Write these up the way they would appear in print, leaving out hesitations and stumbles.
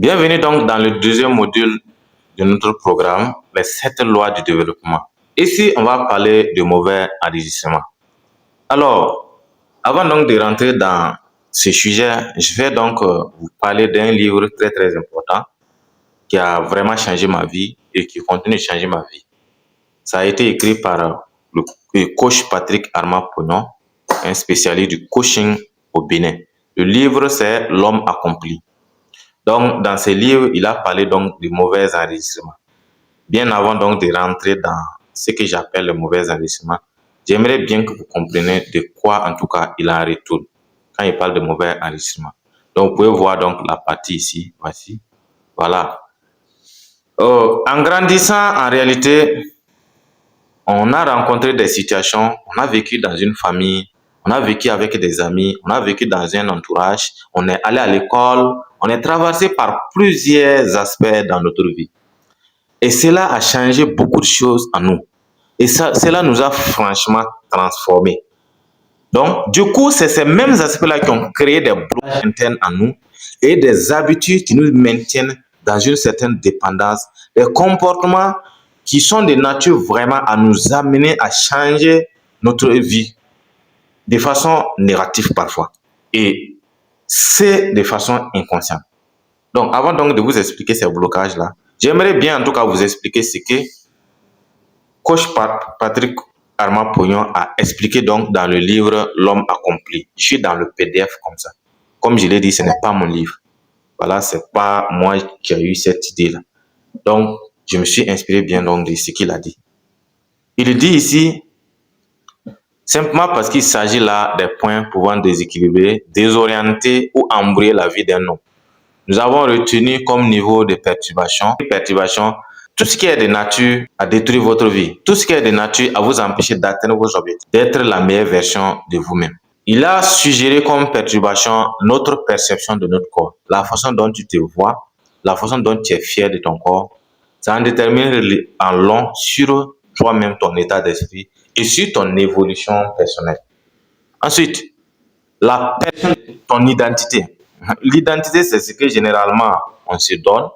Bienvenue donc dans le deuxième module de notre programme, les 7 lois du développement. Ici, on va parler de mauvais enregistrement. Alors, avant donc de rentrer dans ce sujet, je vais donc vous parler d'un livre très important qui a vraiment changé ma vie et qui continue de changer ma vie. Ça a été écrit par le coach Patrick Armand-Pognon, un spécialiste du coaching au Bénin. Le livre, c'est L'homme accompli. Donc, dans ce livre, il a parlé donc de mauvais enregistrements. Bien avant donc de rentrer dans ce que j'appelle le mauvais enregistrement, j'aimerais bien que vous compreniez de quoi, en tout cas, il en retourne quand il parle de mauvais enregistrement. Donc, vous pouvez voir donc la partie ici, voici. Voilà. En grandissant, en réalité, on a rencontré des situations, on a vécu dans une famille, on a vécu avec des amis, on a vécu dans un entourage, on est allé à l'école, on est traversé par plusieurs aspects dans notre vie. Et cela a changé beaucoup de choses en nous. Et cela nous a franchement transformés. Donc, du coup, c'est ces mêmes aspects-là qui ont créé des blocages internes en nous et des habitudes qui nous maintiennent dans une certaine dépendance, des comportements qui sont de nature vraiment à nous amener à changer notre vie de façon négative parfois. Et c'est de façon inconsciente. Donc, avant donc de vous expliquer ces blocages-là, j'aimerais bien en tout cas vous expliquer ce que coach Patrick Armand-Pognon a expliqué donc dans le livre L'homme accompli. Je suis dans le PDF comme ça. Comme je l'ai dit, ce n'est pas mon livre. Voilà, c'est pas moi qui ai eu cette idée-là. Donc, je me suis inspiré bien donc de ce qu'il a dit. Il dit ici, simplement parce qu'il s'agit là des points pouvant déséquilibrer, désorienter ou embrouiller la vie d'un homme. Nous avons retenu comme niveau de perturbation, tout ce qui est de nature à détruire votre vie, tout ce qui est de nature à vous empêcher d'atteindre vos objectifs, d'être la meilleure version de vous-même. Il a suggéré comme perturbation notre perception de notre corps, la façon dont tu te vois, la façon dont tu es fier de ton corps. Ça en détermine en long sur toi-même, ton état d'esprit et sur ton évolution personnelle. Ensuite, la perte de ton identité. L'identité, c'est ce que généralement on se donne.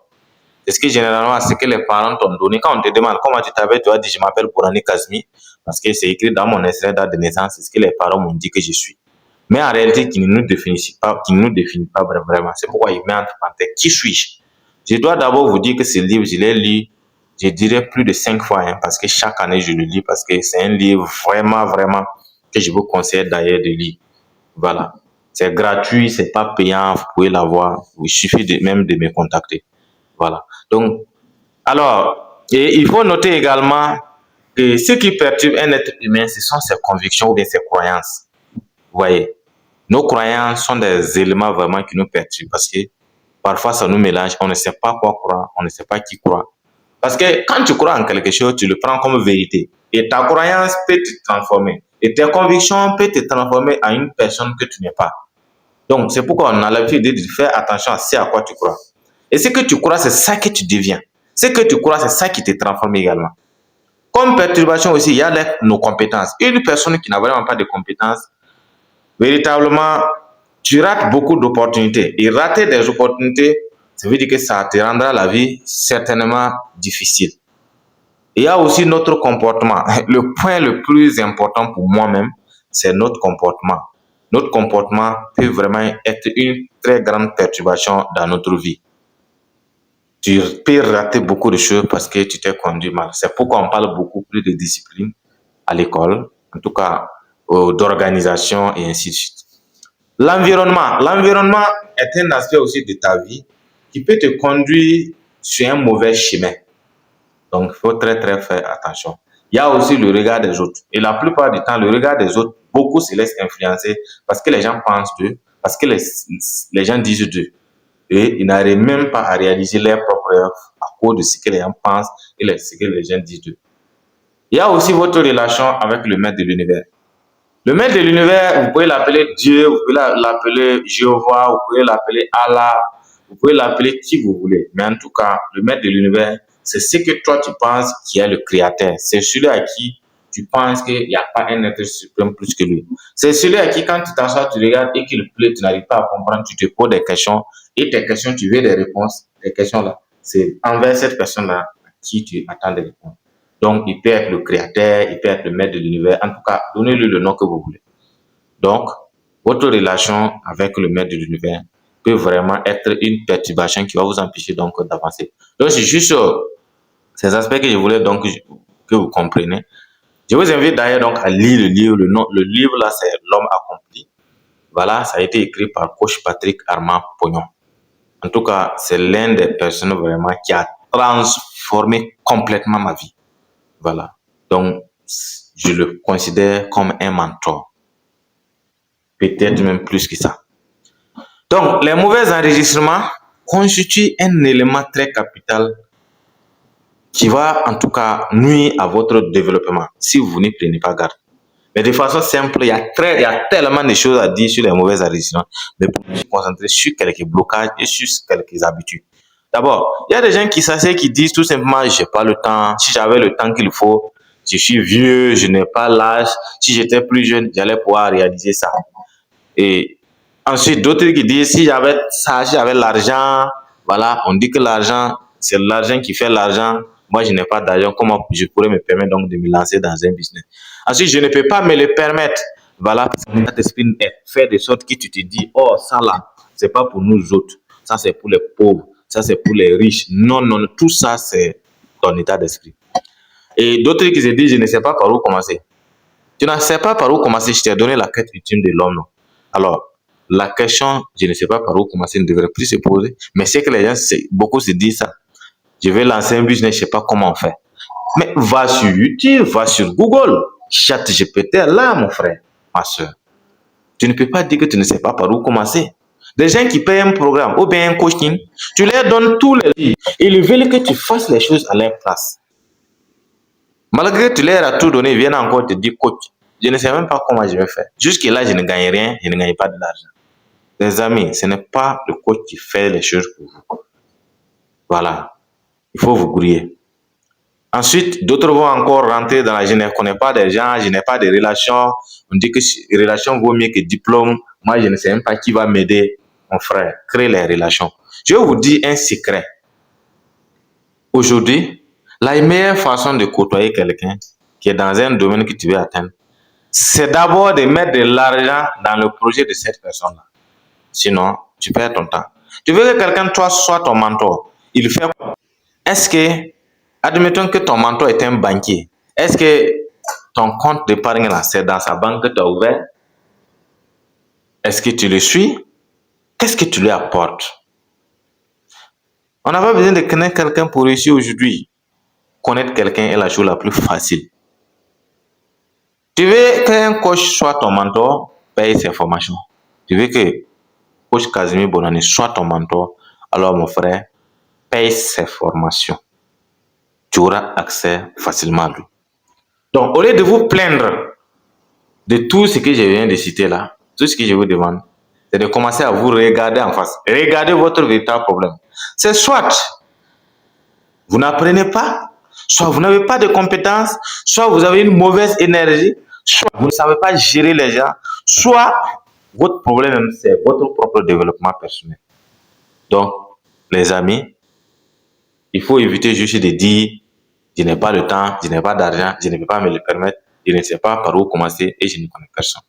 C'est ce que généralement, ce que les parents t'ont donné. Quand on te demande comment tu t'appelles, tu vas dire je m'appelle Bourani Kazmi parce que c'est écrit dans mon extrait date de naissance, c'est ce que les parents m'ont dit que je suis. Mais en réalité, qui ne nous définit pas vraiment. C'est pourquoi il met entre parenthèses qui suis-je. Je dois d'abord vous dire que ce livre, je l'ai lu, je dirais plus de 5 fois, parce que chaque année je le lis, parce que c'est un livre vraiment que je vous conseille d'ailleurs de lire. Voilà. C'est gratuit, c'est pas payant, vous pouvez l'avoir. Il suffit même de me contacter. Voilà. Donc, alors, et il faut noter également que ce qui perturbe un être humain, ce sont ses convictions ou bien ses croyances. Vous voyez, nos croyances sont des éléments vraiment qui nous perturbent parce que parfois ça nous mélange, on ne sait pas quoi croire, on ne sait pas qui croire. Parce que quand tu crois en quelque chose, tu le prends comme vérité. Et ta croyance peut te transformer. Et tes convictions peuvent te transformer en une personne que tu n'es pas. Donc, c'est pourquoi on a l'habitude de faire attention à ce à quoi tu crois. Et ce que tu crois, c'est ça que tu deviens. Ce que tu crois, c'est ça qui te transforme également. Comme perturbation aussi, il y a nos compétences. Une personne qui n'a vraiment pas de compétences, véritablement, tu rates beaucoup d'opportunités. Et rater des opportunités, ça veut dire que ça te rendra la vie certainement difficile. Il y a aussi notre comportement. Le point le plus important pour moi-même, c'est notre comportement. Notre comportement peut vraiment être une très grande perturbation dans notre vie. Tu peux rater beaucoup de choses parce que tu t'es conduit mal. C'est pourquoi on parle beaucoup plus de discipline à l'école, en tout cas d'organisation et ainsi de suite. L'environnement. L'environnement est un aspect aussi de ta vie qui peut te conduire sur un mauvais chemin. Donc, il faut très faire attention. Il y a aussi le regard des autres. Et la plupart du temps, le regard des autres, beaucoup se laissent influencer parce que les gens pensent d'eux, parce que les gens disent d'eux. Et ils n'arrivent même pas à réaliser leurs propres œuvres à cause de ce que les gens pensent et ce que les gens disent d'eux. Il y a aussi votre relation avec le maître de l'univers. Le maître de l'univers, vous pouvez l'appeler Dieu, vous pouvez l'appeler Jéhovah, vous pouvez l'appeler Allah, vous pouvez l'appeler qui vous voulez. Mais en tout cas, le maître de l'univers, c'est ce que toi tu penses qui est le créateur. C'est celui à qui tu penses qu'il n'y a pas un être suprême plus que lui. C'est celui à qui quand tu t'assois, tu regardes et qu'il pleut, tu n'arrives pas à comprendre, tu te poses des questions Et tes questions, tu veux des réponses. Tes questions là, c'est envers cette personne-là à qui tu attends des réponses. Donc, il peut être le créateur, il peut être le maître de l'univers. En tout cas, donnez-lui le nom que vous voulez. Donc, votre relation avec le maître de l'univers peut vraiment être une perturbation qui va vous empêcher donc d'avancer. Donc, c'est juste ces aspects que je voulais donc que vous compreniez. Je vous invite d'ailleurs donc à lire le livre. Le livre là, c'est L'homme accompli. Voilà, ça a été écrit par coach Patrick Armand Pognon. En tout cas, c'est l'un des personnes vraiment qui a transformé complètement ma vie. Voilà. Donc, je le considère comme un mentor. Peut-être même plus que ça. Donc, les mauvais enregistrements constituent un élément très capital qui va en tout cas nuire à votre développement si vous n'y prenez pas garde. Mais de façon simple, il y a tellement de choses à dire sur les mauvais enregistrements, mais pour me concentrer sur quelques blocages et sur quelques habitudes. D'abord, il y a des gens qui s'asseyent qui disent tout simplement, j'ai pas le temps. Si j'avais le temps qu'il faut, je suis vieux, je n'ai pas l'âge. Si j'étais plus jeune, j'allais pouvoir réaliser ça. Et ensuite, d'autres qui disent, si j'avais ça, si j'avais l'argent, voilà, on dit que l'argent, c'est l'argent qui fait l'argent. Moi, je n'ai pas d'argent. Comment je pourrais me permettre donc de me lancer dans un business? Ensuite, je ne peux pas me le permettre. Voilà, parce que ton esprit est fait de sorte que tu te dis, oh, ça là, c'est pas pour nous autres. Ça, c'est pour les pauvres. Ça, c'est pour les riches. Non, non, tout ça, c'est ton état d'esprit. Et d'autres qui se disent, je ne sais pas par où commencer. Tu ne sais pas par où commencer. Je t'ai donné la quête ultime de l'homme. Alors, la question, je ne sais pas par où commencer, ne devrait plus se poser. Mais c'est que les gens, beaucoup se disent ça. Je vais lancer un business, je ne sais pas comment on fait. Mais va sur YouTube, va sur Google. ChatGPT est là, mon frère, ma soeur. Tu ne peux pas dire que tu ne sais pas par où commencer. Des gens qui payent un programme ou bien un coaching, tu leur donnes tous les livres. Ils veulent que tu fasses les choses à leur place. Malgré que tu leur as tout donné, ils viennent encore te dire, coach, je ne sais même pas comment je vais faire. Jusque-là, je ne gagne rien, je ne gagne pas de l'argent. Les amis, ce n'est pas le coach qui fait les choses pour vous. Voilà. Il faut vous grouiller. Ensuite, d'autres vont encore rentrer dans la je ne connais pas des gens, je n'ai pas de relations. On dit que relation vaut mieux que diplôme. Moi, je ne sais même pas qui va m'aider. Mon frère, crée les relations. Je vais vous dire un secret. Aujourd'hui, la meilleure façon de côtoyer quelqu'un qui est dans un domaine que tu veux atteindre, c'est d'abord de mettre de l'argent dans le projet de cette personne-là. Sinon, tu perds ton temps. Tu veux que quelqu'un, toi, soit ton mentor. Il fait quoi? Est-ce que, admettons que ton mentor est un banquier, est-ce que ton compte d'épargne là, c'est dans sa banque que tu as ouvert? Est-ce que tu le suis? Qu'est-ce que tu lui apportes? On n'a pas besoin de connaître quelqu'un pour réussir aujourd'hui. Connaître quelqu'un est la chose la plus facile. Tu veux qu'un coach soit ton mentor, paye ses formations. Tu veux que coach Casimir Bonani soit ton mentor, alors mon frère, paye ses formations. Tu auras accès facilement à lui. Donc, au lieu de vous plaindre de tout ce que je viens de citer là, tout ce que je vous demande, c'est de commencer à vous regarder en face. Regardez votre véritable problème. C'est soit vous n'apprenez pas, soit vous n'avez pas de compétences, soit vous avez une mauvaise énergie, soit vous ne savez pas gérer les gens, soit votre problème, c'est votre propre développement personnel. Donc, les amis, il faut éviter juste de dire, je n'ai pas le temps, je n'ai pas d'argent, je ne peux pas me le permettre, je ne sais pas par où commencer et je ne connais personne.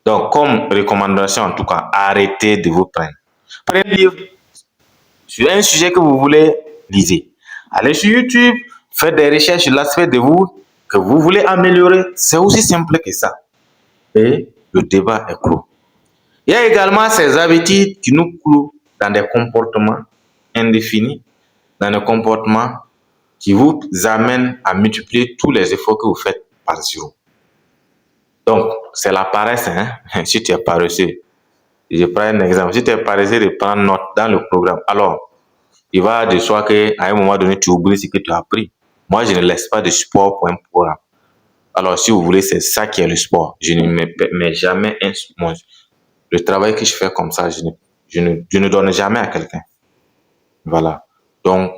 Donc, comme recommandation, en tout cas, arrêtez de vous prendre. Prenez un livre sur un sujet que vous voulez, lisez. Allez sur YouTube, faites des recherches sur l'aspect de vous que vous voulez améliorer. C'est aussi simple que ça. Et le débat est clos. Il y a également ces habitudes qui nous clouent dans des comportements indéfinis, dans des comportements qui vous amènent à multiplier tous les efforts que vous faites par zéro. Donc, c'est la paresse. Si tu es paresseux, je prends un exemple. Si tu es paresseux de prendre note dans le programme, alors, il va de soi qu'à un moment donné, tu oublies ce que tu as appris. Moi, je ne laisse pas de sport pour un programme. Alors, si vous voulez, c'est ça qui est le sport. Je ne me mets jamais le travail que je fais comme ça, je ne donne jamais à quelqu'un. Voilà. Donc,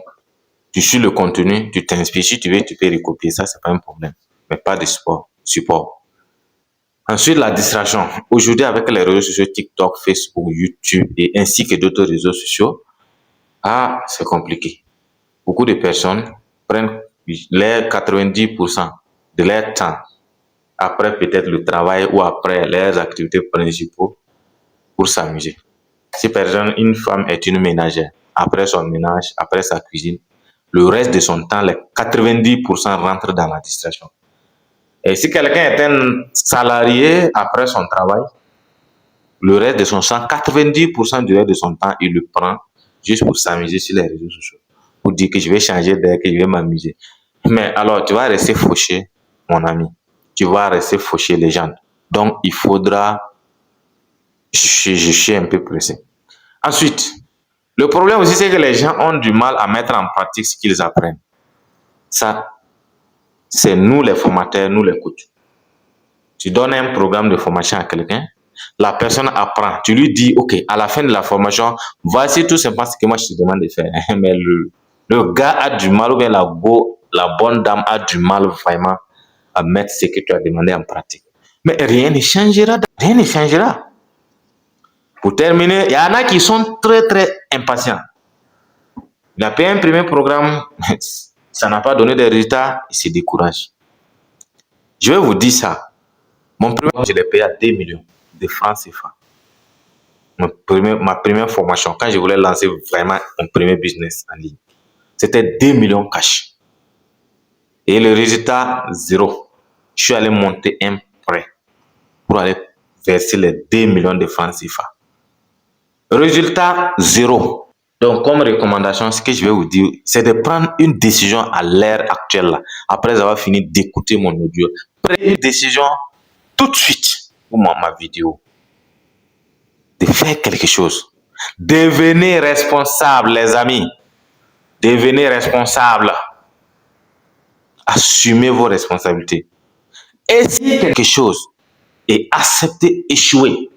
tu suis le contenu, tu t'inspires. Si tu veux, tu peux recopier ça, c'est pas un problème. Mais pas de sport, support. Ensuite, la distraction. Aujourd'hui, avec les réseaux sociaux TikTok, Facebook, YouTube et ainsi que d'autres réseaux sociaux, c'est compliqué. Beaucoup de personnes prennent les 90% de leur temps après peut-être le travail ou après leurs activités principaux pour s'amuser. Si par exemple une femme est une ménagère, après son ménage, après sa cuisine, le reste de son temps, les 90% rentre dans la distraction. Et si quelqu'un est un salarié après son travail, le reste de son temps, 90% du reste de son temps, il le prend juste pour s'amuser sur les réseaux sociaux. Pour dire que je vais changer d'air, que je vais m'amuser. Mais alors, tu vas rester fauché, mon ami. Tu vas rester fauché, les gens. Donc, il faudra. Je suis un peu pressé. Ensuite, le problème aussi, c'est que les gens ont du mal à mettre en pratique ce qu'ils apprennent. Ça, c'est nous les formateurs, nous les coachs. Tu donnes un programme de formation à quelqu'un, la personne apprend. Tu lui dis, OK, à la fin de la formation, voici tout simplement ce que moi je te demande de faire. Mais le gars a du mal, ou bien la bonne dame a du mal vraiment à mettre ce que tu as demandé en pratique. Mais rien ne changera. Rien ne changera. Pour terminer, il y en a qui sont très, très impatients. Il a payé un premier programme, ça n'a pas donné de résultats, il se décourage. Je vais vous dire ça. Mon premier, je l'ai payé à 2 millions de francs CFA. Ma première formation, quand je voulais lancer vraiment mon premier business en ligne, c'était 2 millions cash. Et le résultat, zéro. Je suis allé monter un prêt pour aller verser les 2 millions de francs CFA. Résultat, zéro. Donc, comme recommandation, ce que je vais vous dire, c'est de prendre une décision à l'ère actuelle, là, après avoir fini d'écouter mon audio. Prenez une décision tout de suite pour ma vidéo. De faire quelque chose. Devenez responsable, les amis. Devenez responsable. Assumez vos responsabilités. Essayez quelque chose et acceptez échouer.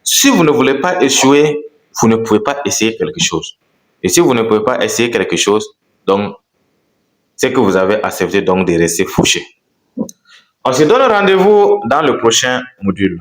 Si vous ne voulez pas échouer, vous ne pouvez pas essayer quelque chose. Et si vous ne pouvez pas essayer quelque chose, donc, c'est que vous avez accepté donc de rester fauché. On se donne rendez-vous dans le prochain module.